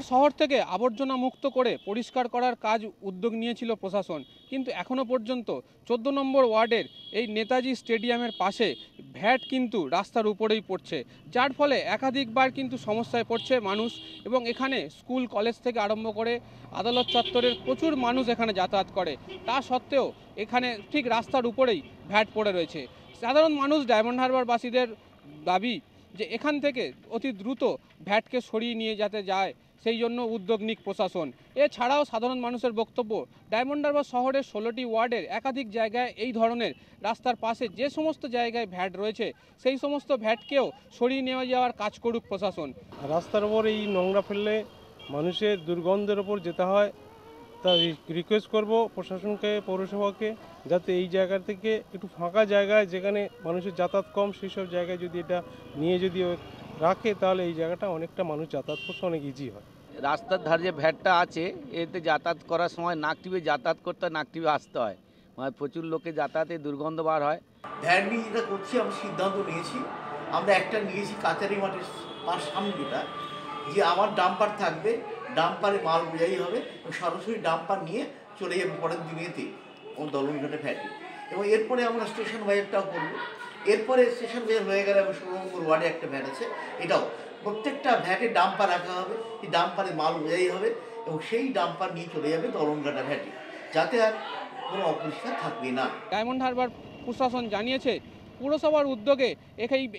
হারবার শহর থেকে আবর্জনা মুক্ত করে পরিষ্কার করার কাজ উদ্যোগ নিয়েছিল প্রশাসন, কিন্তু এখনও পর্যন্ত 14 নম্বর ওয়ার্ডের এই নেতাজি স্টেডিয়ামের পাশে ভ্যাট কিন্তু রাস্তার উপরেই পড়ছে, যার ফলে একাধিকবার কিন্তু সমস্যায় পড়ছে মানুষ। এবং এখানে স্কুল কলেজ থেকে আরম্ভ করে আদালত চত্বরের প্রচুর মানুষ এখানে যাতায়াত করে, তা সত্ত্বেও এখানে ঠিক রাস্তার উপরেই ভ্যাট পড়ে রয়েছে। সাধারণ মানুষ ডায়মন্ড হারবারবাসীদের দাবি যে এখান থেকে অতি দ্রুত ভ্যাটকে সরিয়ে নিয়ে যেতে যায়, সেই জন্য উদ্যোগ নিক প্রশাসন। এছাড়াও সাধারণ মানুষের বক্তব্য, ডায়মন্ড হারবার শহরের 16টি ওয়ার্ডের একাধিক জায়গায় এই ধরনের রাস্তার পাশে যে সমস্ত জায়গায় ভ্যাট রয়েছে সেই সমস্ত ভ্যাটকেও সরিয়ে নিয়ে যাওয়ার কাজ করুক প্রশাসন। রাস্তার ওপর এই নোংরা ফেললে মানুষের দুর্গন্ধের ওপর যেতে হয়, তা রিকোয়েস্ট করব প্রশাসনকে, পৌরসভাকে, যাতে এই জায়গা থেকে একটু ফাঁকা জায়গায় যেখানে মানুষের যাতায়াত কম সেই সব জায়গায় যদি এটা নিয়ে যদি রাখে, তাহলে এই জায়গাটা অনেকটা মানুষ যাতায়াত করতে অনেক ইজি হয়। রাস্তার ধারে যে ভ্যাটটা আছে এতে যাতায়াত করার সময় নাক টিপে যাতায়াত করতে হয়, নাক টিপে আসতে হয়, মানে প্রচুর লোকে যাতায়াতে দুর্গন্ধ বার হয়। ভ্যাট নিয়ে যেটা করছি, আমরা সিদ্ধান্ত নিয়েছি, আমরা একটা নিয়েছি কাচারি মাঠের সামনে, যেটা যে আমার ডাম্পার থাকবে, ডাম্পারে মাল বোঝাই হবে, সরাসরি ডাম্পার নিয়ে চলে যাবে পরের দিনেতে ও দলনঘাটে ভ্যাটে। এবং এরপরে আমরা স্টেশন বাজারটাও করবো। এরপরে স্টেশন বাজার হয়ে গেলে আমরা 16 নম্বর ওয়ার্ডে একটা ভ্যাট আছে, এটাও প্রত্যেকটা ভ্যাটে ডাম্পার রাখা হবে, এই ডাম্পারে মাল বোঝাই হবে এবং সেই ডাম্পার নিয়ে চলে যাবে দলনঘাটা ভ্যাটে, যাতে আর কোনো অপরিষ্কার থাকবে না। ডায়মন্ড হারবার প্রশাসন জানিয়েছে পুরসভার উদ্যোগে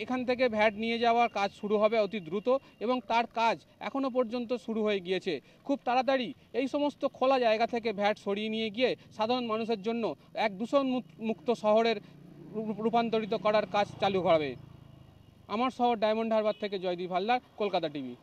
এখান থেকে ভ্যাট নিয়ে যাওয়ার কাজ শুরু হবে অতি দ্রুত, এবং তার কাজ এখনও পর্যন্ত শুরু হয়ে গিয়েছে। খুব তাড়াতাড়ি এই সমস্ত খোলা জায়গা থেকে ভ্যাট সরিয়ে নিয়ে গিয়ে সাধারণ মানুষের জন্য এক দূষণ মুক্ত শহরের রূপান্তরিত করার কাজ চালু হবে। আমার শহর ডায়মন্ড হারবার থেকে জয়দীপ হালদার, কলকাতা টিভি।